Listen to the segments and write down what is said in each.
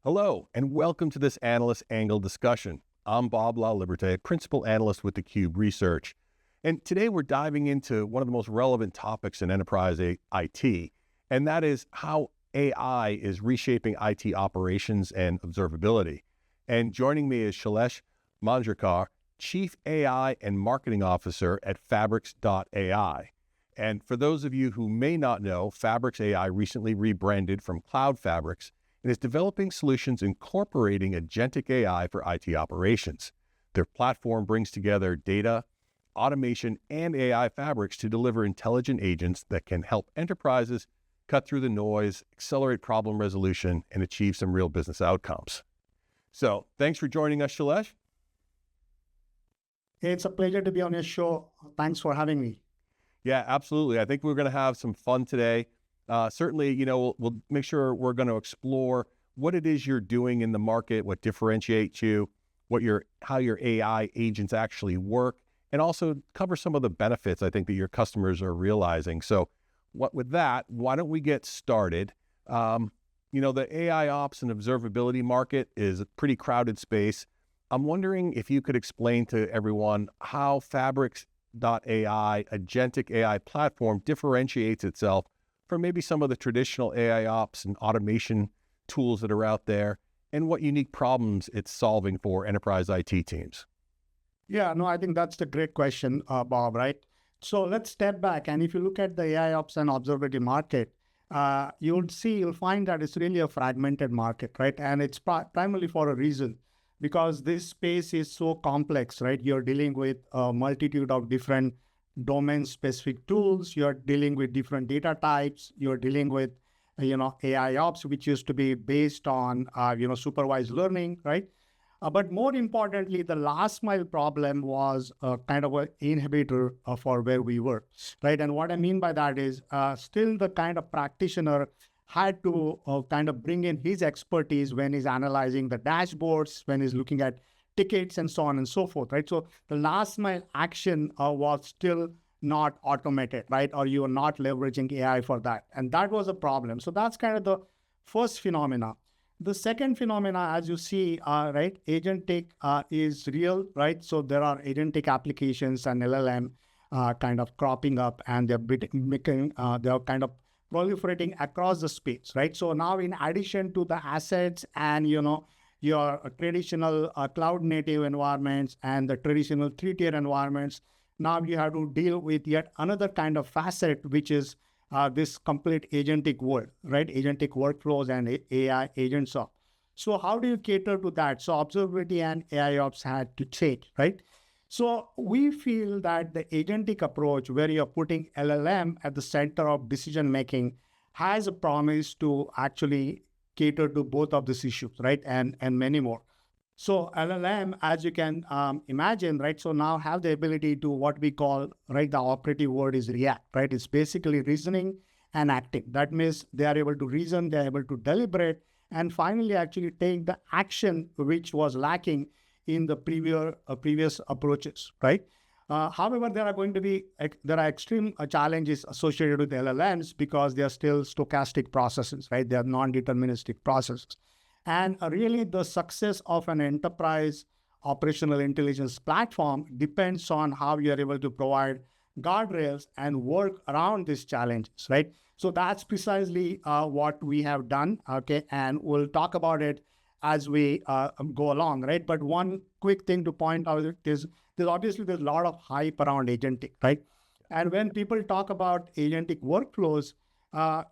Hello, and welcome to this Analyst Angle discussion. I'm Bob LaLiberte, Principal Analyst with theCUBE Research. And today we're diving into one of the most relevant topics in enterprise IT, and that is how AI is reshaping IT operations and observability. And joining me is Shailesh Manjrekar, Chief AI and Marketing Officer at FabrixAI. And for those of you who may not know, FabrixAI recently rebranded from Cloud Fabrix and is developing solutions incorporating agentic AI for IT operations. Their platform brings together data, automation, and AI fabrics to deliver intelligent agents that can help enterprises cut through the noise, accelerate problem resolution, and achieve some real business outcomes. So thanks for joining us, Shailesh. It's a pleasure to be on your show. Thanks for having me. Yeah, absolutely. I think we're going to have some fun today. Certainly, we'll make sure we're going to explore what it is you're doing in the market, what differentiates you, how your AI agents actually work, and also cover some of the benefits I think that your customers are realizing. So with that, why don't we get started? The AI ops and observability market is a pretty crowded space. I'm wondering if you could explain to everyone how FabrixAI agentic AI platform differentiates itself from maybe some of the traditional AI ops and automation tools that are out there, and what unique problems it's solving for enterprise IT teams. Yeah, no, I think that's the great question, Bob, right? So let's step back. And if you look at the AI ops and observability market, you'll find that it's really a fragmented market, right? And it's primarily for a reason, because this space is so complex, right? You're dealing with a multitude of different domain-specific tools. You're dealing with different data types. You're dealing with, AI ops, which used to be based on, supervised learning, right? But more importantly, the last mile problem was kind of an inhibitor for where we were, right? And what I mean by that is still the kind of practitioner had to kind of bring in his expertise when he's analyzing the dashboards, when he's looking at tickets and so on and so forth, right? So the last mile action was still not automated, right? Or you are not leveraging AI for that. And that was a problem. So that's kind of the first phenomena. The second phenomena, as you see, right, agentic is real, right? So there are agentic applications and LLM kind of cropping up, and they're kind of proliferating across the space, right? So now, in addition to the assets and, your traditional cloud native environments and the traditional three-tier environments, now you have to deal with yet another kind of facet, which is this complete agentic world, right? Agentic workflows and AI agents. So how do you cater to that? So observability and AI ops had to change, right? So we feel that the agentic approach, where you're putting LLM at the center of decision-making, has a promise to actually cater to both of these issues, right? And many more. So LLM, as you can imagine, right? So now have the ability to what we call, right? The operative word is react, right? It's basically reasoning and acting. That means they are able to reason, they're able to deliberate, and finally actually take the action which was lacking in the previous approaches, right? However, there are extreme challenges associated with LLMs because they are still stochastic processes, right? They are non-deterministic processes. And really the success of an enterprise operational intelligence platform depends on how you are able to provide guardrails and work around these challenges, right? So that's precisely what we have done, okay? And we'll talk about it as we go along, right? But one quick thing to point out is there's a lot of hype around agentic, right? And when people talk about agentic workflows,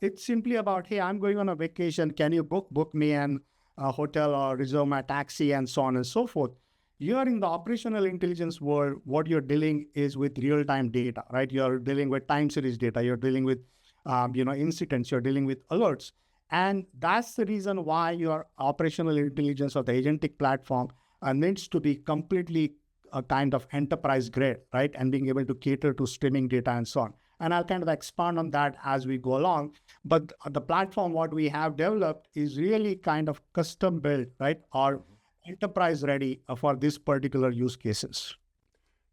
it's simply about, hey, I'm going on a vacation. Can you book me an hotel or reserve my taxi and so on and so forth? Here in the operational intelligence world, what you're dealing is with real-time data, right? You're dealing with time series data. You're dealing with, incidents. You're dealing with alerts. And that's the reason why your operational intelligence or the agentic platform needs to be completely a kind of enterprise grade, right? And being able to cater to streaming data and so on. And I'll kind of expand on that as we go along. But the platform, what we have developed is really kind of custom built, right? Or enterprise ready for this particular use cases.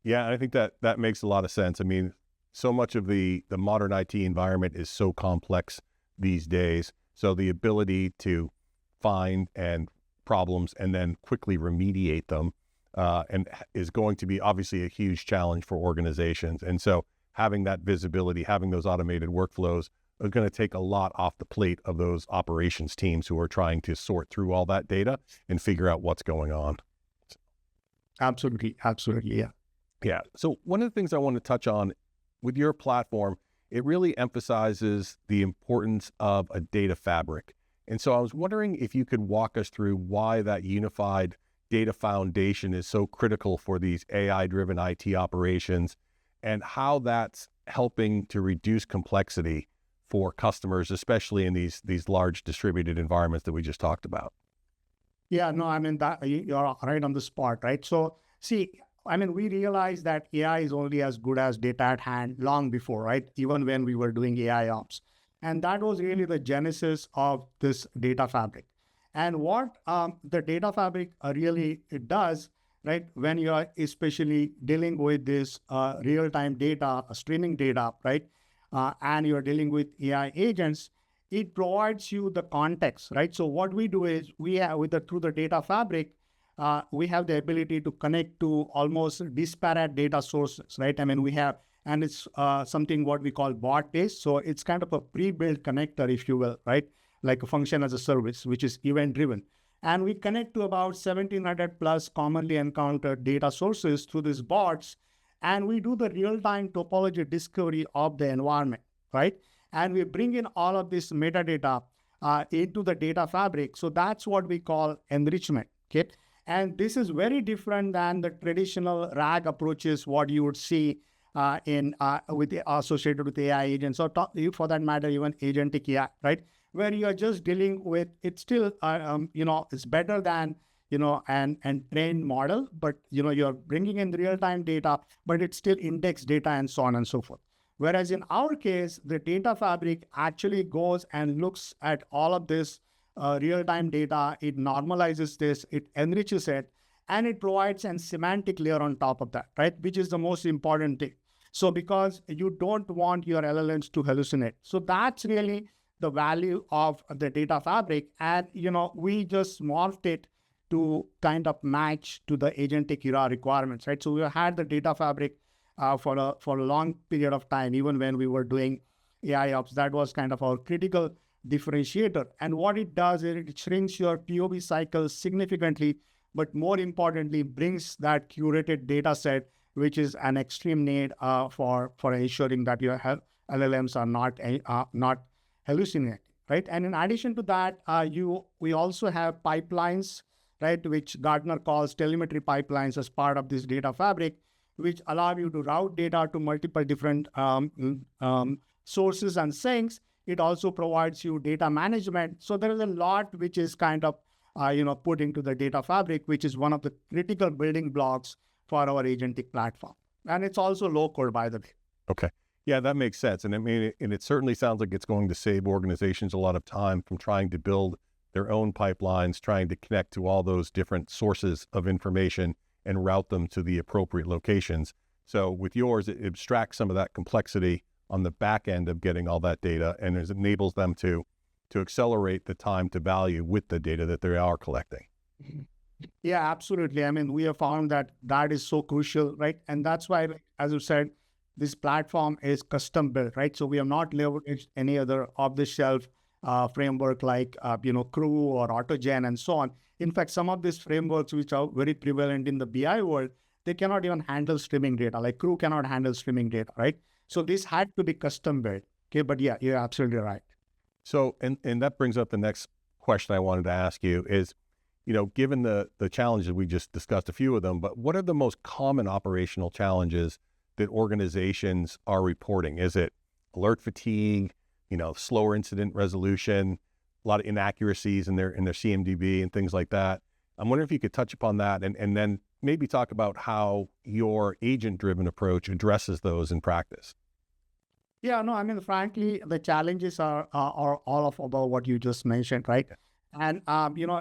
Yeah, I think that makes a lot of sense. I mean, so much of the modern IT environment is so complex these days. So the ability to find and problems and then quickly remediate them, and is going to be obviously a huge challenge for organizations. And so having that visibility, having those automated workflows are going to take a lot off the plate of those operations teams who are trying to sort through all that data and figure out what's going on. Absolutely. Absolutely. Yeah. Yeah. So one of the things I want to touch on with your platform, it really emphasizes the importance of a data fabric. And so I was wondering if you could walk us through why that unified data foundation is so critical for these AI-driven IT operations and how that's helping to reduce complexity for customers, especially in these large distributed environments that we just talked about. Yeah, no, I mean, that you're right on the spot, right? So see, I mean, we realized that AI is only as good as data at hand long before, right? Even when we were doing AI ops. And that was really the genesis of this data fabric. And what the data fabric really it does, right? When you are especially dealing with this real-time data, streaming data, right? And you're dealing with AI agents, it provides you the context, right? So what we do is we have through the data fabric, we have the ability to connect to almost disparate data sources, right? I mean, we have, and it's something what we call bot-based. So it's kind of a pre-built connector, if you will, right? Like a function as a service, which is event-driven. And we connect to about 1,700 plus commonly encountered data sources through these bots. And we do the real-time topology discovery of the environment, right? And we bring in all of this metadata into the data fabric. So that's what we call enrichment, okay? And this is very different than the traditional RAG approaches, what you would see associated with AI agents, or for that matter, even agentic AI, right? Where you are just dealing with, it's still, it's better than, an trained model, but, you're bringing in real-time data, but it's still index data and so on and so forth. Whereas in our case, the data fabric actually goes and looks at all of this real-time data. It normalizes this, it enriches it, and it provides a semantic layer on top of that, right? Which is the most important thing. So because you don't want your LLMs to hallucinate. So that's really the value of the data fabric. And, we just morphed it to kind of match to the agentic era requirements, right? So we had the data fabric for a long period of time, even when we were doing AI ops. That was kind of our critical differentiator. And what it does is it shrinks your POV cycles significantly, but more importantly, brings that curated data set, which is an extreme need for ensuring that your LLMs are not hallucinating, right? And in addition to that, we also have pipelines, right, which Gartner calls telemetry pipelines as part of this data fabric, which allow you to route data to multiple different sources and sinks. It also provides you data management. So there is a lot which is kind of, put into the data fabric, which is one of the critical building blocks for our agentic platform. And it's also low code, by the way. Okay. Yeah, that makes sense. And I mean, and it certainly sounds like it's going to save organizations a lot of time from trying to build their own pipelines, trying to connect to all those different sources of information and route them to the appropriate locations. So with yours, it abstracts some of that complexity on the back end of getting all that data, and it enables them to accelerate the time to value with the data that they are collecting. Yeah, absolutely. I mean, we have found that is so crucial, right? And that's why, as you said, this platform is custom built, right? So we have not leveraged any other off-the-shelf framework like, Crew or AutoGen and so on. In fact, some of these frameworks which are very prevalent in the BI world, they cannot even handle streaming data. Like Crew cannot handle streaming data, right? So this had to be custom built. Okay, but yeah, you're absolutely right. So, and that brings up the next question I wanted to ask you is, given the challenges we just discussed a few of them, but what are the most common operational challenges that organizations are reporting? Is it alert fatigue, slower incident resolution, a lot of inaccuracies in their CMDB and things like that? I'm wondering if you could touch upon that and then maybe talk about how your agent-driven approach addresses those in practice. Yeah, no, I mean, frankly, the challenges are all of about what you just mentioned, right? Yeah. And,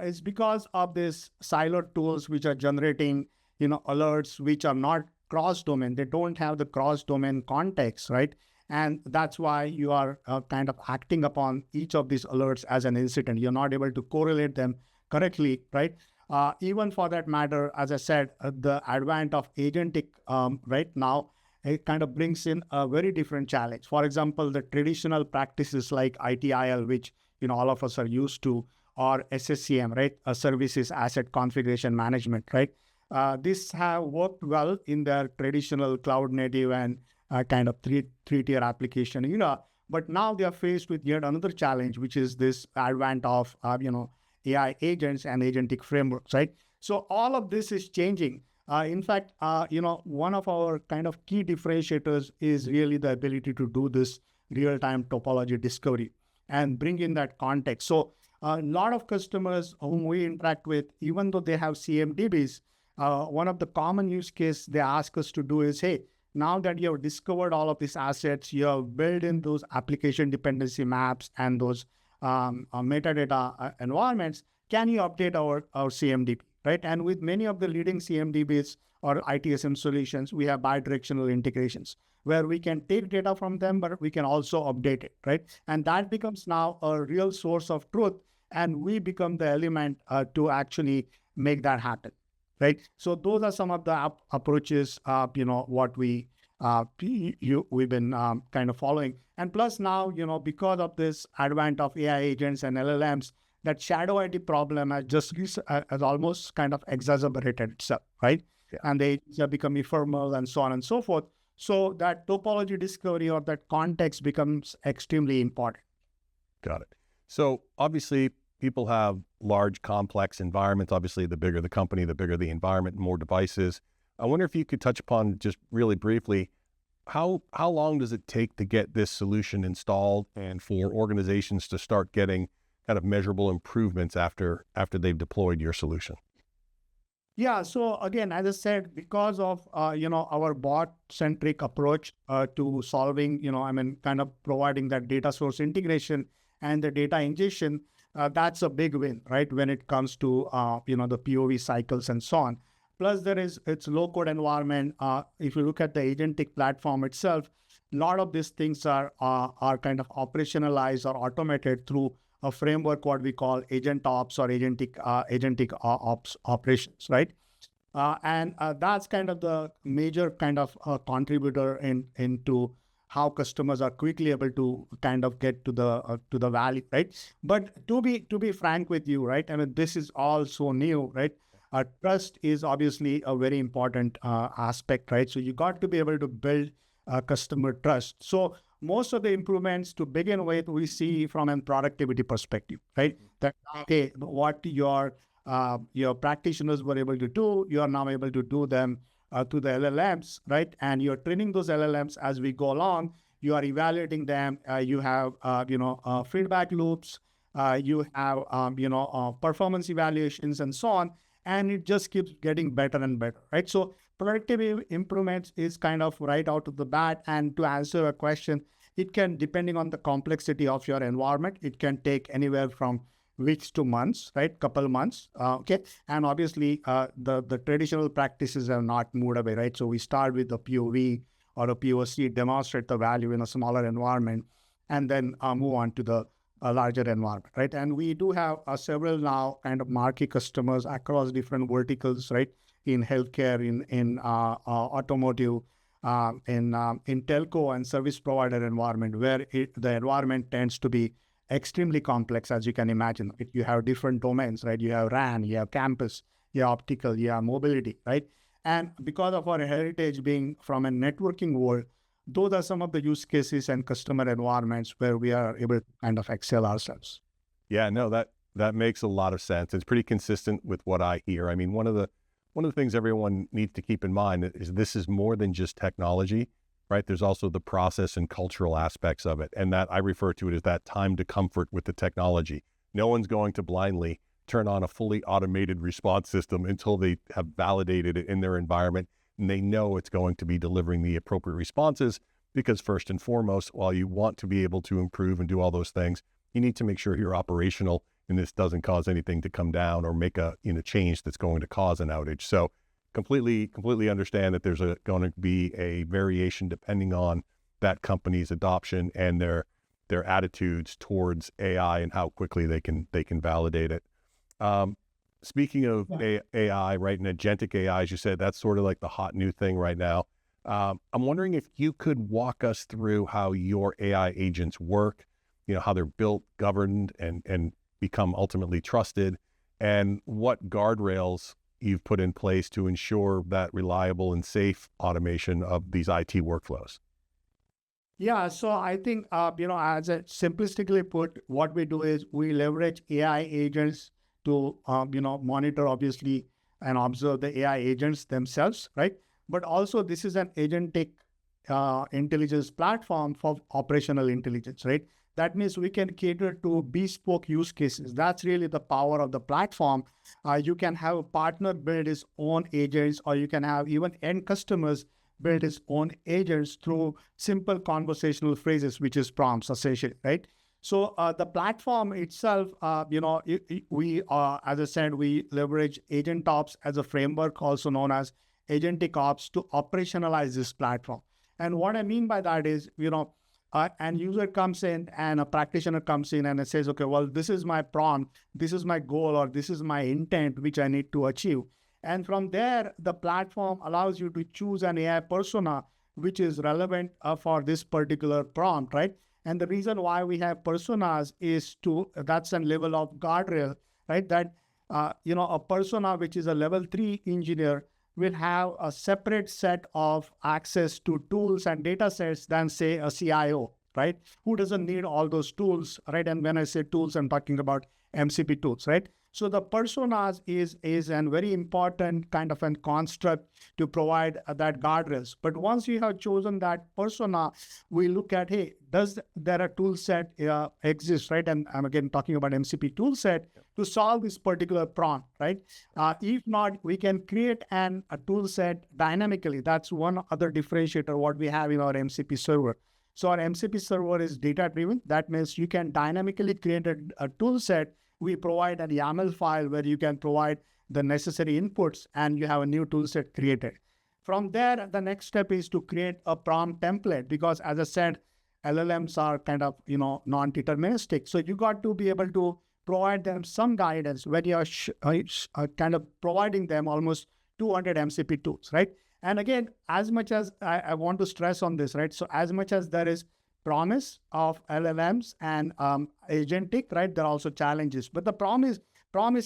it's because of these siloed tools which are generating, alerts which are not cross-domain. They don't have the cross-domain context, right? And that's why you are kind of acting upon each of these alerts as an incident. You're not able to correlate them correctly, right? Even for that matter, as I said, the advent of agentic right now, it kind of brings in a very different challenge. For example, the traditional practices like ITIL, which all of us are used to, or SSCM, right? A services asset configuration management, right? This have worked well in their traditional cloud native and kind of three-tier application but now they are faced with yet another challenge, which is this advent of AI agents and agentic frameworks, right? So all of this is changing. In fact, one of our kind of key differentiators is really the ability to do this real-time topology discovery and bring in that context. So a lot of customers whom we interact with, even though they have CMDBs, one of the common use case they ask us to do is, hey, now that you have discovered all of these assets, you have built in those application dependency maps and those metadata environments, can you update our CMDB, right? And with many of the leading CMDBs or ITSM solutions, we have bidirectional integrations where we can take data from them, but we can also update it, right? And that becomes now a real source of truth, and we become the element to actually make that happen, right? So those are some of the approaches, what we've been kind of following. And plus now, because of this advent of AI agents and LLMs, that shadow IT problem has almost kind of exacerbated itself, right? Yeah. And they have become ephemeral and so on and so forth. So that topology discovery or that context becomes extremely important. Got it. So obviously people have large, complex environments. Obviously, the bigger the company, the bigger the environment, more devices. I wonder if you could touch upon just really briefly, how long does it take to get this solution installed and for organizations to start getting kind of measurable improvements after they've deployed your solution? Yeah. So again, as I said, because of, our bot-centric approach to solving, kind of providing that data source integration and the data ingestion, that's a big win, right? When it comes to, the POV cycles and so on. Plus it's low-code environment. If you look at the agentic platform itself, a lot of these things are kind of operationalized or automated through a framework, what we call agent ops or agentic ops operations, right? And that's kind of the major kind of contributor into how customers are quickly able to kind of get to the value, right? But to be frank with you, right? I mean, this is all so new, right? Trust is obviously a very important aspect, right? So you got to be able to build customer trust. So most of the improvements to begin with, we see from a productivity perspective, right? That, okay, what your practitioners were able to do, you are now able to do them to the LLMs, right? And you're training those LLMs as we go along. You are evaluating them. You have, feedback loops. You have, performance evaluations and so on. And it just keeps getting better and better, right? So productivity improvements is kind of right out of the bat. And to answer a question, it can, depending on the complexity of your environment, it can take anywhere from weeks to months, right? Couple months, okay? And obviously, the traditional practices have not moved away, right? So we start with the POV or a POC, demonstrate the value in a smaller environment, and then move on to the larger environment, right? And we do have several now kind of marquee customers across different verticals, right? In healthcare, in automotive, in telco and service provider environment, where the environment tends to be extremely complex, as you can imagine. If you have different domains, right? You have RAN, you have campus, you have optical, you have mobility, right? And because of our heritage being from a networking world, those are some of the use cases and customer environments where we are able to kind of excel ourselves. Yeah, no, that makes a lot of sense. It's pretty consistent with what I hear. I mean, one of the things everyone needs to keep in mind is this is more than just technology, right? There's also the process and cultural aspects of it. And that I refer to it as that time to comfort with the technology. No one's going to blindly turn on a fully automated response system until they have validated it in their environment and they know it's going to be delivering the appropriate responses, because first and foremost, while you want to be able to improve and do all those things, you need to make sure you're operational and this doesn't cause anything to come down or make a change that's going to cause an outage. So completely understand that there's going to be a variation depending on that company's adoption and their attitudes towards AI and how quickly they can validate it. Speaking of AI, right, and agentic AI, as you said, that's sort of like the hot new thing right now. I'm wondering if you could walk us through how your AI agents work, how they're built, governed, and become ultimately trusted, and what guardrails you've put in place to ensure that reliable and safe automation of these IT workflows. Yeah, so I think, as a simplistically put, what we do is we leverage AI agents to, monitor, obviously, and observe the AI agents themselves, right? But also, this is an agentic intelligence platform for operational intelligence, right? That means we can cater to bespoke use cases. That's really the power of the platform. You can have a partner build his own agents, or you can have even end customers build his own agents through simple conversational phrases, which is prompts, essentially, right? So the platform itself, we, as I said, we leverage Agent Ops as a framework, also known as Agentic Ops, to operationalize this platform. And what I mean by that is, an user comes in and a practitioner comes in and it says, okay, well, this is my prompt, this is my goal, or this is my intent, which I need to achieve. And from there, the platform allows you to choose an AI persona which is relevant for this particular prompt, right? And the reason why we have personas is that's a level of guardrail, right? That, a persona which is a level 3 engineer will have a separate set of access to tools and data sets than, say, a CIO, right? Who doesn't need all those tools, right? And when I say tools, I'm talking about MCP tools, right? So the personas is a very important kind of a construct to provide that guardrails. But once you have chosen that persona, we look at, hey, does there a tool set exist, right? And I'm again talking about MCP tool set to solve this particular prompt, right? If not, we can create a tool set dynamically. That's one other differentiator what we have in our MCP server. So our MCP server is data driven. That means you can dynamically create a tool set. We provide a YAML file where you can provide the necessary inputs and you have a new tool set created. From there, the next step is to create a prompt template because, as I said, LLMs are kind of, non-deterministic. So you got to be able to provide them some guidance when you are kind of providing them almost 200 MCP tools, right? And again, as much as I want to stress on this, right? So as much as there is promise of LLMs and agentic, right? There are also challenges, but the promise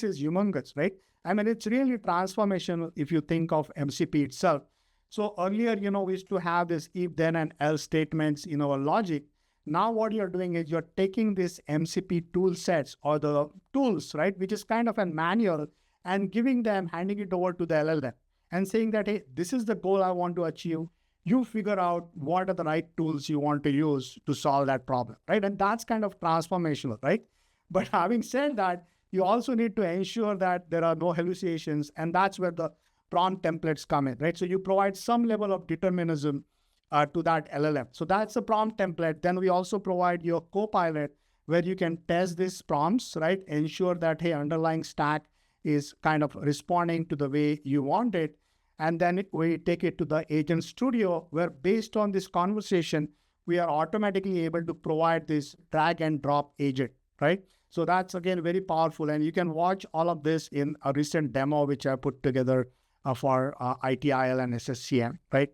is humongous, right? I mean, it's really transformational if you think of MCP itself. So earlier, we used to have this if, then, and else statements in our logic. Now what you're doing is you're taking this MCP tool sets or the tools, right? Which is kind of a manual and handing it over to the LLM and saying that, hey, this is the goal I want to achieve. You figure out what are the right tools you want to use to solve that problem, right? And that's kind of transformational, right? But having said that, you also need to ensure that there are no hallucinations, and that's where the prompt templates come in, right? So you provide some level of determinism to that LLM. So that's the prompt template. Then we also provide your copilot where you can test these prompts, right? Ensure that, hey, underlying stack is kind of responding to the way you want it. And then we take it to the Agent Studio, where based on this conversation, we are automatically able to provide this drag and drop agent, right? So that's, again, very powerful. And you can watch all of this in a recent demo, which I put together for ITIL and SSCM, right?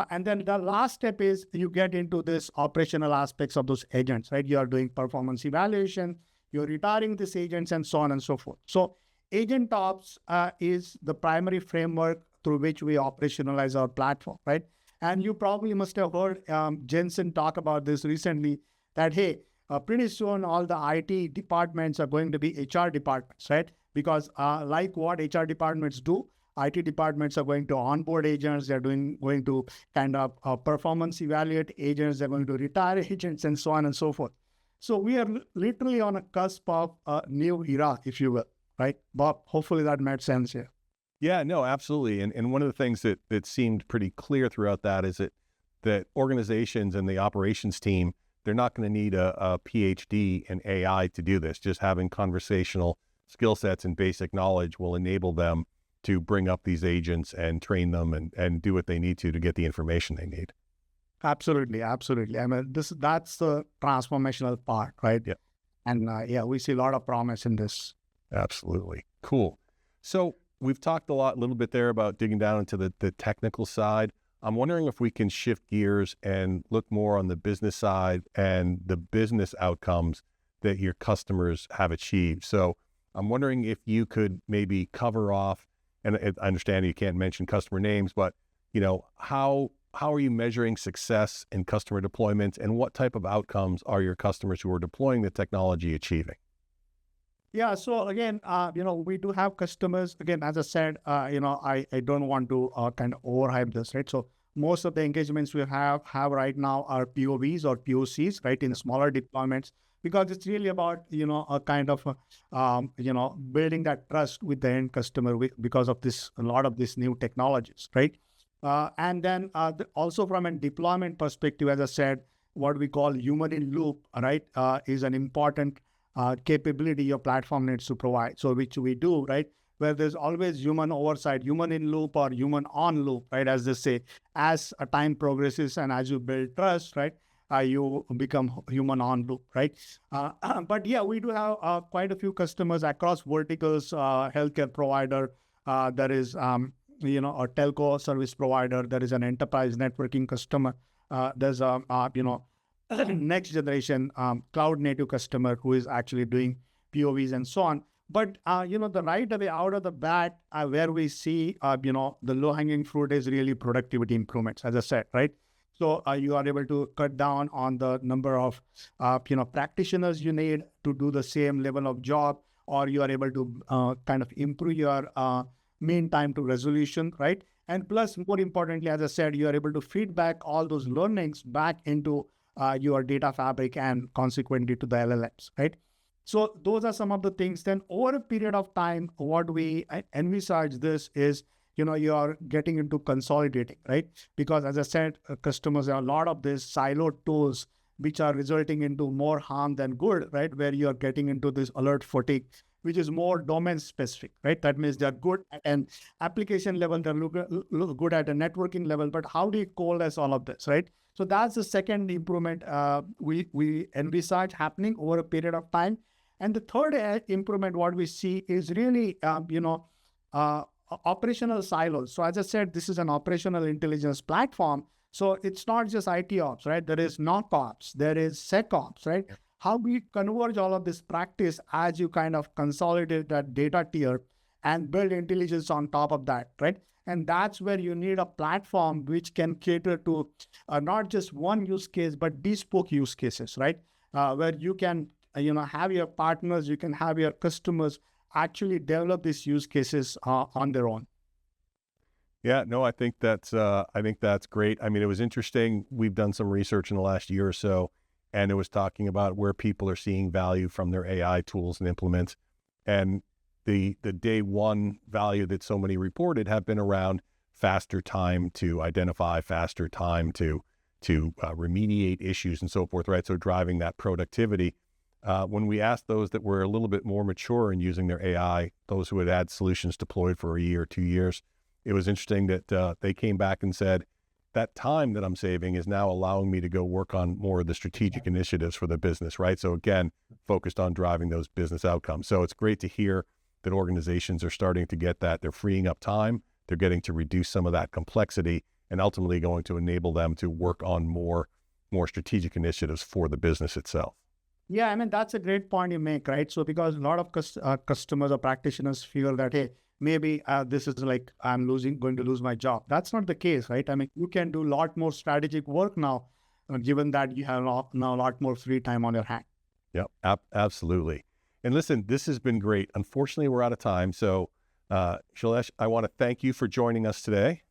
And then the last step is you get into this operational aspects of those agents, right? You are doing performance evaluation, you're retiring these agents, and so on and so forth. So Agent Ops is the primary framework through which we operationalize our platform, right? And you probably must have heard Jensen talk about this recently, that, hey, pretty soon all the IT departments are going to be HR departments, right? Because like what HR departments do, IT departments are going to onboard agents, they're going to kind of performance evaluate agents, they're going to retire agents, and so on and so forth. So we are literally on a cusp of a new era, if you will, right? Bob, hopefully that made sense here. Yeah, no, absolutely. And one of the things that seemed pretty clear throughout that is that organizations and the operations team, they're not going to need a PhD in AI to do this. Just having conversational skill sets and basic knowledge will enable them to bring up these agents and train them and do what they need to get the information they need. Absolutely, absolutely. I mean, that's the transformational part, right? Yeah, And yeah, we see a lot of promise in this. absolutely. Cool. So we've talked a little bit there about digging down into the technical side. I'm wondering if we can shift gears and look more on the business side and the business outcomes that your customers have achieved. So I'm wondering if you could maybe cover off, and I understand you can't mention customer names, but how are you measuring success in customer deployments, and what type of outcomes are your customers who are deploying the technology achieving? Yeah. So again, we do have customers. Again, as I said, I don't want to kind of overhype this, right? So most of the engagements we have right now are POVs or POCs, right, in smaller deployments, because it's really about a kind of building that trust with the end customer because of this a lot of these new technologies, right? And then also from a deployment perspective, as I said, what we call human in loop, right, is an important capability your platform needs to provide. So which we do, right? Where there's always human oversight, human in loop or human on loop, right? As they say, as a time progresses and as you build trust, right? You become human on loop, right? But yeah, we do have quite a few customers across verticals, healthcare provider, there is, a telco service provider, there is an enterprise networking customer, there's a, next generation cloud native customer who is actually doing POVs and so on. But the right away out of the bat, where we see the low hanging fruit is really productivity improvements, as I said, right? So you are able to cut down on the number of practitioners you need to do the same level of job, or you are able to kind of improve your mean time to resolution, right? And plus, more importantly, as I said, you are able to feed back all those learnings back into your data fabric and consequently to the LLMs, right? So those are some of the things. Then over a period of time, what we envisage this is, you are getting into consolidating, right? Because as I said, customers have a lot of these siloed tools which are resulting into more harm than good, right? Where you are getting into this alert fatigue, which is more domain specific, right? That means they're good at an application level, they're look good at a networking level, but how do you coalesce all of this, right? So that's the second improvement we envisage happening over a period of time. And the third improvement, what we see is really, operational silos. So as I said, this is an operational intelligence platform. So it's not just IT ops, right? There is NOC ops, there is SecOps, right? Yep. How we converge all of this practice as you kind of consolidate that data tier and build intelligence on top of that, right? And that's where you need a platform which can cater to not just one use case, but bespoke use cases, right? Where you can, have your partners, you can have your customers actually develop these use cases on their own. Yeah, no, I think that's great. I mean, it was interesting. We've done some research in the last year or so, and it was talking about where people are seeing value from their AI tools and implements. And the day one value that so many reported have been around faster time to identify, faster time to remediate issues and so forth, right? So driving that productivity. When we asked those that were a little bit more mature in using their AI, those who had had solutions deployed for a year or 2 years, it was interesting that they came back and said, that time that I'm saving is now allowing me to go work on more of the strategic initiatives for the business, right? So again, focused on driving those business outcomes. So it's great to hear that organizations are starting to get that. They're freeing up time. They're getting to reduce some of that complexity and ultimately going to enable them to work on more strategic initiatives for the business itself. Yeah, I mean, that's a great point you make, right? So because a lot of customers or practitioners feel that, hey, maybe this is like I'm going to lose my job. That's not the case, right? I mean, you can do a lot more strategic work now, given that you have now a lot more free time on your hand. Yeah, absolutely. And listen, this has been great. Unfortunately, we're out of time. So Shailesh, I want to thank you for joining us today.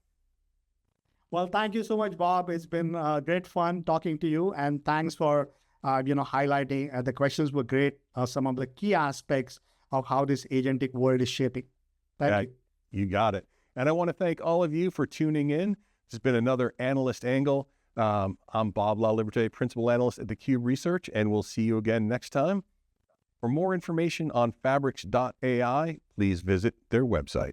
Well, thank you so much, Bob. It's been great fun talking to you. And thanks for, highlighting the questions were great. Some of the key aspects of how this agentic world is shaping. Thank you. You got it. And I want to thank all of you for tuning in. This has been another Analyst Angle. I'm Bob LaLiberte, Principal Analyst at theCUBE Research, and we'll see you again next time. For more information on Fabrix.ai, please visit their website.